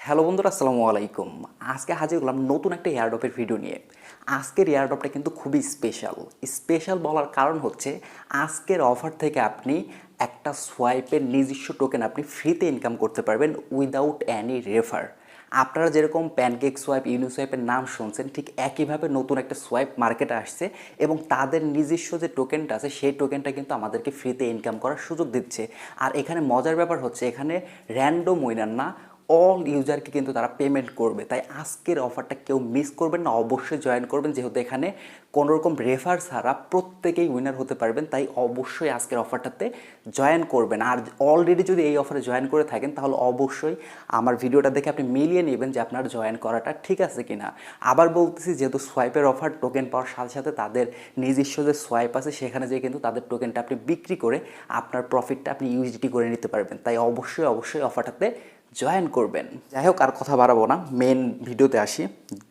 Hello বন্ধুরা, আসসালামু আলাইকুম। আজকে হাজির হলাম নতুন একটা এয়ারড্রপের ভিডিও নিয়ে। আজকের এয়ারড্রপটা কিন্তু খুবই স্পেশাল বলার কারণ হচ্ছে আজকের অফার থেকে আপনি একটা সোয়াইপের নিজস্ব টোকেন আপনি ফ্রিতে ইনকাম করতে পারবেন উইদাউট অ্যানি রেফার। আপনারা যেরকম প্যানকেক সোয়াইপ, ইউনিসোয়াইপের নাম শুনছেন, ঠিক একইভাবে নতুন একটা সোয়াইপ মার্কেটে আসছে এবং তাদের নিজস্ব যে টোকেনটা আছে সেই টোকেনটা কিন্তু আমাদেরকে ফ্রিতে ইনকাম করার সুযোগ দিচ্ছে। আর এখানে মজার ব্যাপার হচ্ছে এখানে র্যান্ডম উইনার না, অল ইউজারকে কিন্তু তারা পেমেন্ট করবে। তাই আজকের অফারটা কেউ মিস করবেন না, অবশ্যই জয়েন করবেন, যেহেতু এখানে কোনো রকম রেফার ছাড়া প্রত্যেকেই উইনার হতে পারবেন। তাই অবশ্যই আজকের অফারটাতে জয়েন করবেন। আর অলরেডি যদি এই অফারে জয়েন করে থাকেন তাহলে অবশ্যই আমার ভিডিওটা দেখে আপনি মিলিয়ে নেবেন যে আপনার জয়েন করাটা ঠিক আছে কিনা। আবার বলতেছি, যেহেতু সোয়াইপের অফার, টোকেন পাওয়ার সাথে সাথে তাদের নিজস্ব যে সোয়াইপ আছে সেখানে যেয়ে কিন্তু তাদের টোকেনটা আপনি বিক্রি করে আপনার প্রফিটটা আপনি ইউএসডিটি করে নিতে পারবেন। তাই অবশ্যই অফারটাতে জয়েন করবেন। যাই হোক, আর কথা বাড়াবো না, মেন ভিডিওতে আসি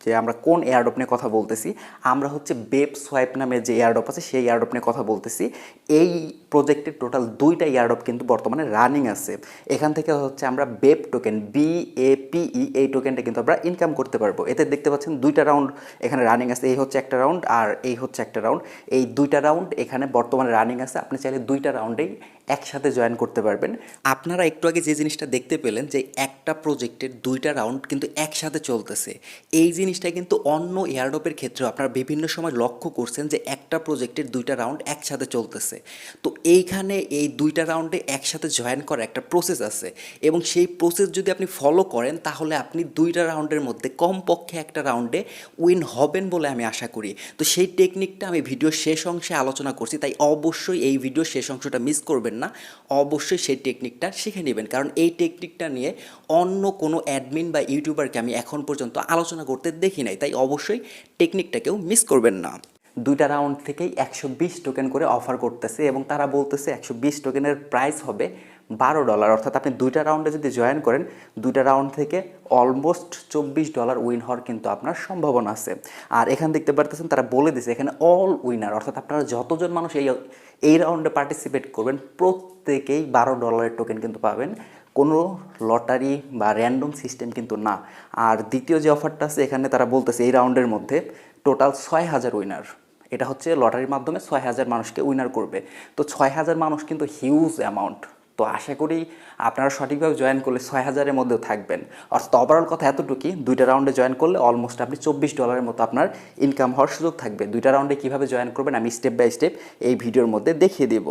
যে আমরা কোন এয়ারড্রপ নিয়ে কথা বলতেছি। আমরা হচ্ছে বেপ সোয়াইপ নামে যে এয়ারড্রপ আছে সেই এয়ারড্রপ নিয়ে কথা বলতেছি। এই প্রজেক্টের টোটাল 2টা এয়ারড্রপ কিন্তু বর্তমানে রানিং আছে। এখান থেকে হচ্ছে আমরা বেপ টোকেন BAPE এই টোকেনটা কিন্তু আমরা ইনকাম করতে পারবো। এতে দেখতে পাচ্ছেন 2টা রাউন্ড এখানে রানিং আছে। এই হচ্ছে একটা রাউন্ড আর এই হচ্ছে একটা রাউন্ড। এই 2টা রাউন্ড এখানে বর্তমানে রানিং আছে। আপনি চাইলে 2টা রাউন্ডেই একসাথে জয়েন করতে পারবেন। আপনারা একটু আগে যে জিনিসটা দেখতে পেলেন যে একটা প্রজেক্টের 2টা রাউন্ড কিন্তু একসাথে চলতেছে, এই জিনিসটা কিন্তু অন্য এয়ারড্রপের ক্ষেত্রেও আপনারা বিভিন্ন সময় লক্ষ্য করছেন যে একটা প্রজেক্টের 2টা রাউন্ড একসাথে চলতেছে। তো এইখানে এই 2টা রাউন্ডে একসাথে জয়েন করার একটা প্রসেস আছে এবং সেই প্রসেস যদি আপনি ফলো করেন তাহলে আপনি 2টা রাউন্ডের মধ্যে কমপক্ষে একটা রাউন্ডে উইন হবেন বলে আমি আশা করি। তো সেই টেকনিকটা আমি ভিডিওর শেষ অংশে আলোচনা করছি, তাই অবশ্যই এই ভিডিওর শেষ অংশটা মিস করবেন না। অবশ্যই সেই টেকনিকটা শিখে নেবেন, কারণ এই টেকনিকটা নিয়ে অন্য কোনো অ্যাডমিন বা ইউটিউবারকে আমি এখন পর্যন্ত আলোচনা করতে দেখি নাই। তাই অবশ্যই টেকনিকটাকেও মিস করবেন না। 2টা রাউন্ড থেকেই 120 টোকেন করে অফার করতেছে এবং তারা বলতেছে 120 টোকেনের প্রাইস হবে $12। অর্থাৎ আপনি 2টা রাউন্ডে যদি জয়েন করেন, 2টা রাউন্ড থেকে অলমোস্ট $24 উইন হওয়ার কিন্তু আপনার সম্ভাবনা আছে। আর এখানে দেখতে পারতেছেন তারা বলে দিছে এখানে অল উইনার, অর্থাৎ আপনারা যতজন মানুষ এই রাউন্ডে পার্টিসিপেট করবেন প্রত্যেকেই $12 টোকেন কিন্তু পাবেন। কোনো লটারি বা র্যান্ডম সিস্টেম কিন্তু না। আর দ্বিতীয় যে অফারটা আছে এখানে তারা বলতেছে এই রাউন্ডের মধ্যে টোটাল 6,000 উইনার। এটা হচ্ছে লটারির মাধ্যমে 6,000 মানুষকে উইনার করবে। তো 6,000 মানুষ কিন্তু হিউজ অ্যামাউন্ট। তো আশা করি আপনারা সঠিকভাবে জয়েন করলে 6,000-এর মধ্যেও থাকবেন। অর্থাৎ ওভারঅল কথা এতটুকুই, 2টা রাউন্ডে জয়েন করলে অলমোস্ট আপনি $24 মতো আপনার ইনকাম হওয়ার সুযোগ থাকবে। 2টা রাউন্ডে কীভাবে জয়েন করবেন আমি স্টেপ বাই স্টেপ এই ভিডিওর মধ্যে দেখিয়ে দিব।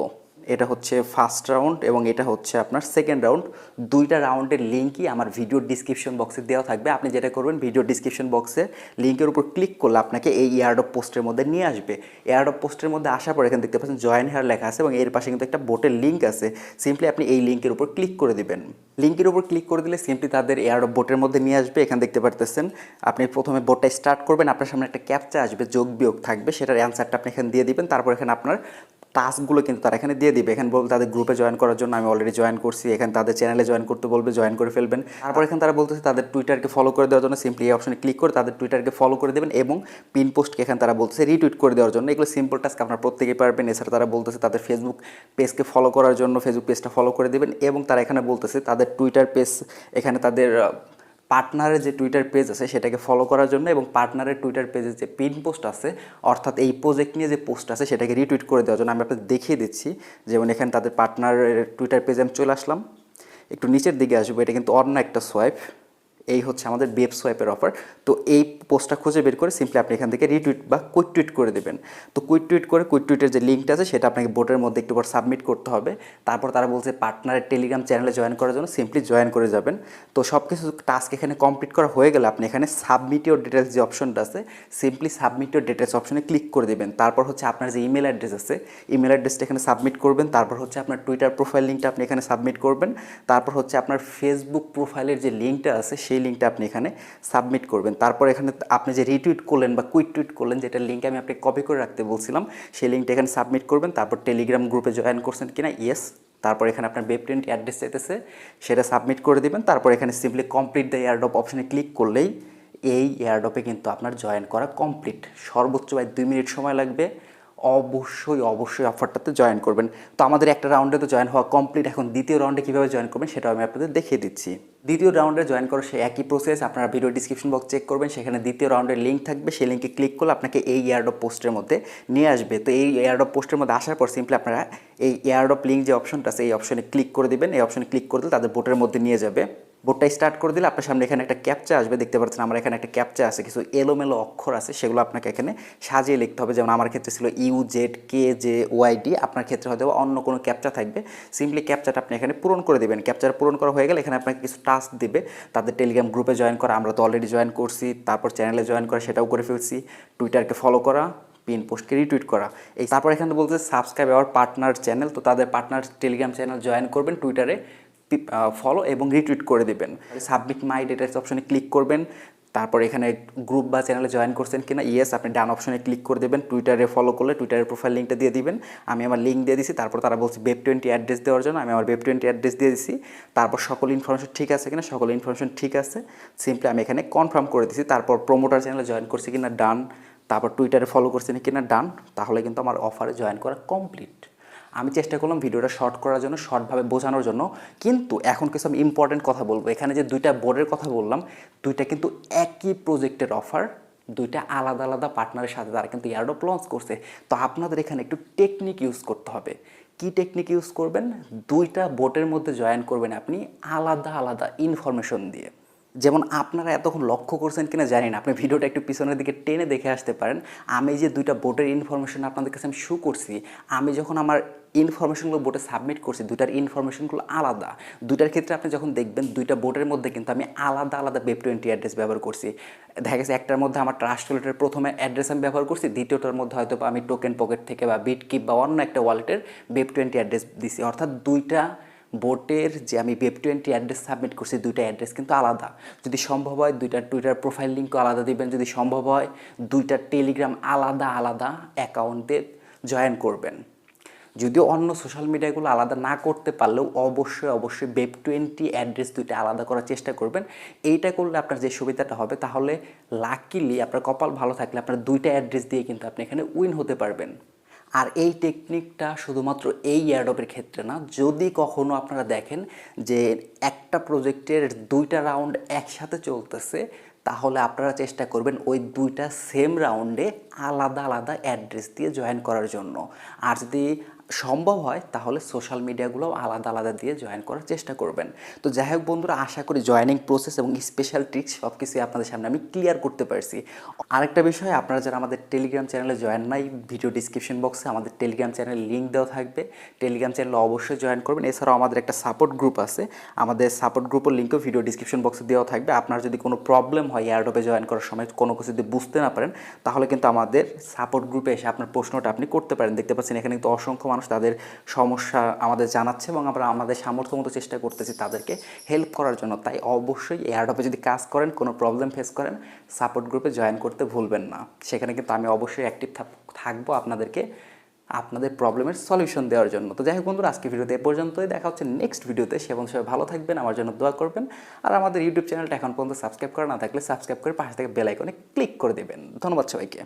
এটা হচ্ছে ফার্স্ট রাউন্ড এবং এটা হচ্ছে আপনার সেকেন্ড রাউন্ড। 2টা রাউন্ডের লিঙ্কই আমার ভিডিওর ডিসক্রিপশন বক্সে দেওয়া থাকবে। আপনি যেটা করবেন, ভিডিও ডিসক্রিপশন বক্সে লিঙ্কের উপর ক্লিক করলে আপনাকে এই এয়ারড্রপ পোস্টের মধ্যে নিয়ে আসবে। এয়ারড্রপ পোস্টের মধ্যে আসার পর এখানে দেখতে পাচ্ছেন জয়েন হেয়ার লেখা আছে এবং এর পাশে কিন্তু একটা বোটের লিঙ্ক আছে। সিম্পলি আপনি এই লিঙ্কের উপর ক্লিক করে দিবেন। লিঙ্কের উপর ক্লিক করে দিলে সিম্পলি তাদের এয়ারড্রপ বোটের মধ্যে নিয়ে আসবে। এখানে দেখতে পারতেছেন আপনি প্রথমে বোটটা স্টার্ট করবেন, আপনার সামনে একটা ক্যাপচা আসবে, যোগ বিয়োগ থাকবে, সেটার অ্যান্সারটা আপনি এখানে দিয়ে দিবেন। তারপর এখানে আপনার টাস্কগুলো কিন্তু তারা এখানে দিয়ে দিবে। এখানে বলবে তাদের গ্রুপে জয়েন করার জন্য, আমি অলরেডি জয়েন করছি। এখানে তাদের চ্যানেলে জয়েন করতে বলবে, জয়েন করে ফেলবেন। তারপর এখানে তারা বলতেছে তাদের টুইটারকে ফলো করে দেওয়ার জন্য সিম্পলি এই অপশনে ক্লিক করে তাদের টুইটারকে ফলো করে দেবেন এবং পিন পোস্টকে এখানে তারা বলতেছে রিটুইট করে দেওয়ার জন্য। এগুলো সিম্পল টাস্ক, আপনারা প্রত্যেকেই পারবেন। এছাড়া তারা বলতেছে তাদের ফেসবুক পেজকে ফলো করার জন্য ফেসবুক পেজটা ফলো করে দেবেন এবং তারা এখানে বলতেছে তাদের টুইটার পেজ, এখানে তাদের পার্টনারের যে টুইটার পেজ আছে সেটাকে ফলো করার জন্য এবং পার্টনারের টুইটার পেজের যে পিন পোস্ট আছে অর্থাৎ এই প্রজেক্ট নিয়ে যে পোস্ট আছে সেটাকে রিটুইট করে দেওয়ার জন্য। আমি আপনাদের দেখিয়ে দিচ্ছি। যেমন এখানে তাদের পার্টনারের টুইটার পেজে আমি চলে আসলাম, একটু নিচের দিকে আসবো। এটা কিন্তু অন্য একটা সোয়াইপ, এই হচ্ছে আমাদের বেপ সোয়াইপের অফার। তো এই পোস্টটা খুঁজে বের করে সিম্পলি আপনি এখান থেকে রিটুইট বা কুইক টুইট করে দেবেন। তো কুইক টুইট করে কুইক টুইটের যে লিঙ্কটা আছে সেটা আপনাকে বোটের মধ্যে একটু পর সাবমিট করতে হবে। তারপর তারা বলছে পার্টনারের টেলিগ্রাম চ্যানেলে জয়েন করার জন্য সিম্পলি জয়েন করে যাবেন। তো সব কিছু টাস্ক এখানে কমপ্লিট করা হয়ে গেলে আপনি এখানে সাবমিট ইওর ডিটেলস যে অপশনটা আছে সিম্পলি সাবমিট ইওর ডিটেলস অপশনে ক্লিক করে দেবেন। তারপর হচ্ছে আপনার যে ইমেল অ্যাড্রেস আছে ইমেল অ্যাড্রেসটা এখানে সাবমিট করবেন। তারপর হচ্ছে আপনার টুইটার প্রোফাইল লিঙ্কটা আপনি এখানে সাবমিট করবেন। তারপর হচ্ছে আপনার ফেসবুক প্রোফাইলের যে লিঙ্কটা আছে সেই লিঙ্কটা আপনি এখানে সাবমিট করবেন। তারপর এখানে আপনি যে রিটুইট করলেন বা কুইক টুইট করলেন, যেটা লিঙ্ক আমি আপনাকে কপি করে রাখতে বলছিলাম, সেই লিঙ্কটা এখানে সাবমিট করবেন। তারপর টেলিগ্রাম গ্রুপে জয়েন করছেন কিনা, ইয়েস। তারপর এখানে আপনার বেপটেন্ট অ্যাড্রেস চাইতেছে, সেটা সাবমিট করে দেবেন। তারপর এখানে সিম্পলি কমপ্লিট দ্য এয়ারড্রপ অপশনে ক্লিক করলেই এই এয়ারড্রপে কিন্তু আপনার জয়েন করা কমপ্লিট। সর্বোচ্চ 2 মিনিট সময় লাগবে। অবশ্যই অফারটাতে জয়েন করবেন। তো আমাদের একটা রাউন্ডে তো জয়েন হওয়া কমপ্লিট, এখন দ্বিতীয় রাউন্ডে কীভাবে জয়েন করবেন সেটাও আমি আপনাদের দেখিয়ে দিচ্ছি। দ্বিতীয় রাউন্ডে জয়েন করার সেই একই প্রসেস, আপনারা ভিডিও ডিসক্রিপশন বক্স চেক করবেন, সেখানে দ্বিতীয় রাউন্ডের লিঙ্ক থাকবে, সেই লিঙ্কে ক্লিক করলে আপনাকে এই এয়ারড্রপ পোস্টের মধ্যে নিয়ে আসবে। তো এই এয়ারড্রপ পোস্টের মধ্যে আসার পর সিম্পলি আপনারা এই এয়ারড্রপ লিঙ্ক যে অপশনটা আছে এই অপশনে ক্লিক করে দিবেন। এই অপশনে ক্লিক করে দিলে তাদের বোটের মধ্যে নিয়ে যাবে। বোটটা স্টার্ট করে দিলে আপনার সামনে এখানে একটা ক্যাপচা আসবে, দেখতে পাচ্ছেন আমার এখানে একটা ক্যাপচা আছে, কিছু এলোমেলো অক্ষর আছে, সেগুলো আপনাকে এখানে সাজিয়ে লিখতে হবে। যেমন আমার ক্ষেত্রে ছিল UZKJYD, আপনার ক্ষেত্রে হয়তো অন্য কোনো ক্যাপচা থাকবে। সিম্পলি ক্যাপচাটা আপনি এখানে পূরণ করে দেবেন। ক্যাপচার পূরণ করা হয়ে গেলে এখানে আপনাকে কিছু টাস্ক দিবে, তাদের টেলিগ্রাম গ্রুপে জয়েন করা, আমরা তো অলরেডি জয়েন করছি, তারপর চ্যানেলে জয়েন করা সেটাও করে ফেলছি, টুইটারকে ফলো করা, পিন পোস্টকে রিটুইট করা। এই তারপর এখানে বলতে সাবস্ক্রাইব আওয়ার পার্টনার চ্যানেল, তো তাদের পার্টনার টেলিগ্রাম চ্যানেল জয়েন করবেন, টুইটারে ফলো এবং রিটুইট করে দেবেন। সাবমিট মাই ডিটেলস অপশনে ক্লিক করবেন, তারপর এখানে গ্রুপ বা চ্যানেলে জয়েন করছেন কিনা ইয়েস আপনি ডান অপশনে ক্লিক করে দেবেন। টুইটারে ফলো করলে টুইটারের প্রোফাইল লিঙ্কটা দিয়ে দিবেন, আমি আমার লিঙ্ক দিয়ে দিছি। তারপর তারা বলছে BapeSwap অ্যাড্রেস দেওয়ার জন্য, আমি আমার BapeSwap অ্যাড্রেস দিয়ে দিছি। তারপর সকল ইনফরমেশন ঠিক আছে কিনা, সকল ইনফরমেশন ঠিক আছে, সিম্পলি আমি এখানে কনফার্ম করে দিছি। তারপর প্রোমোটার চ্যানেলে জয়েন করছি কিনা ডান, তারপর টুইটারে ফলো করছি কিনা ডান, তাহলে কিন্তু আমার অফারে জয়েন করা কমপ্লিট। আমি চেষ্টা করলাম ভিডিওটা শর্ট করার জন্য, শর্টভাবে বোঝানোর জন্য, কিন্তু এখন কিছু আমি ইম্পর্টেন্ট কথা বলবো। এখানে যে দুইটা বোর্ডের কথা বললাম, দুইটা কিন্তু একই প্রজেক্টের অফার, দুইটা আলাদা আলাদা পার্টনারের সাথে তারা কিন্তু এয়ারড্রপ লঞ্চ করছে। তো আপনাদের এখানে একটু টেকনিক ইউজ করতে হবে। কি টেকনিক ইউজ করবেন? দুইটা বোটের মধ্যে জয়েন করবেন আপনি আলাদা আলাদা ইনফরমেশন দিয়ে। যেমন আপনারা এতক্ষণ লক্ষ্য করছেন কিনা জানি না, আপনি ভিডিওটা একটু পিছনের দিকে টেনে দেখে আসতে পারেন। আমি যে দুইটা বোটের ইনফরমেশন আপনাদের কাছে আমি শো করছি, আমি যখন আমার ইনফরমেশনগুলো বোটে সাবমিট করছি, দুইটার ইনফরমেশনগুলো আলাদা। দুইটার ক্ষেত্রে আপনি যখন দেখবেন দুইটা বোটের মধ্যে কিন্তু আমি আলাদা আলাদা BapeSwap অ্যাড্রেস ব্যবহার করছি। দেখা গেছে একটার মধ্যে আমার ট্রাস্ট ওয়ালেটের প্রথমে অ্যাড্রেস আমি ব্যবহার করছি, দ্বিতীয়টার মধ্যে হয়তো আমি টোকেন পকেট থেকে বা বিটকিপ বা অন্য একটা ওয়ালেটের BapeSwap অ্যাড্রেস দিছি। অর্থাৎ দুইটা বোটের যে আমি BapeSwap অ্যাড্রেস সাবমিট করছি, দুইটা অ্যাড্রেস কিন্তু আলাদা। যদি সম্ভব হয় দুইটা টুইটার প্রোফাইল লিঙ্কও আলাদা দিবেন, যদি সম্ভব হয় দুইটা টেলিগ্রাম আলাদা আলাদা অ্যাকাউন্টে জয়েন করবেন। যদিও অন্য সোশ্যাল মিডিয়াগুলো আলাদা না করতে পারলেও অবশ্যই BapeSwap অ্যাড্রেস দুইটা আলাদা করার চেষ্টা করবেন। এইটা করলে আপনার যে সুবিধাটা হবে, তাহলে লাকিলি আপনার কপাল ভালো থাকলে আপনার দুইটা অ্যাড্রেস দিয়ে কিন্তু আপনি এখানে উইন হতে পারবেন। আর এই টেকনিকটা শুধুমাত্র এই এয়ারড্রপের ক্ষেত্রে না, যদি কখনো আপনারা দেখেন যে একটা প্রজেক্টের দুইটা রাউন্ড একসাথে চলতেছে, তাহলে আপনারা চেষ্টা করবেন ওই দুইটা সেম রাউন্ডে আলাদা আলাদা অ্যাড্রেস দিয়ে জয়েন করার জন্য। আর যদি সম্ভব হয় তাহলে সোশ্যাল মিডিয়াগুলোও আলাদা আলাদা দিয়ে জয়েন করার চেষ্টা করবেন। তো যাই হোক বন্ধুরা, আশা করি জয়েনিং প্রসেস এবং স্পেশাল ট্রিক্স সব কিছুই আপনাদের সামনে আমি ক্লিয়ার করতে পারছি। আরেকটা বিষয়, আপনারা যারা আমাদের টেলিগ্রাম চ্যানেলে জয়েন নাই, ভিডিও ডিসক্রিপশন বক্সে আমাদের টেলিগ্রাম চ্যানেলের লিঙ্ক দেওয়া থাকবে, টেলিগ্রাম চ্যানেলে অবশ্যই জয়েন করবেন। এছাড়াও আমাদের একটা সাপোর্ট গ্রুপ আছে, আমাদের সাপোর্ট গ্রুপের লিঙ্কও ভিডিও ডিসক্রিপশন বক্সে দেওয়া থাকবে। আপনার যদি কোনো প্রবলেম হয় এয়ারড্রপে জয়েন করার সময়, কোনো কিছু যদি বুঝতে না পারেন, তাহলে কিন্তু আমাদের সাপোর্ট গ্রুপে এসে আপনার প্রশ্নটা আপনি করতে পারেন। দেখতে পাচ্ছেন এখানে কিন্তু অসংখ্য মানুষ তাদের সমস্যা আমাদের জানাচ্ছে এবং আমরা আমাদের সামর্থ্য মতো চেষ্টা করতেছি তাদেরকে হেল্প করার জন্য। তাই অবশ্যই এয়ারড্রপে যদি কাজ করেন, কোনো প্রবলেম ফেস করেন, সাপোর্ট গ্রুপে জয়েন করতে ভুলবেন না। সেখানে কিন্তু আমি অবশ্যই অ্যাক্টিভ থাকবো আপনাদেরকে আপনাদের প্রবলেমের সলিউশন দেওয়ার জন্য। তো যাই হোক বন্ধুরা, আজকে ভিডিওতে এ পর্যন্তই। দেখা হচ্ছে নেক্সট ভিডিওতে। সবাই ভালো থাকবেন, আমার জন্য দোয়া করবেন। আর আমাদের ইউটিউব চ্যানেলটা এখন পর্যন্ত সাবস্ক্রাইব করা না থাকলে সাবস্ক্রাইব করে পাশে থেকে বেল আইকনে ক্লিক করে দেবেন। ধন্যবাদ সবাইকে।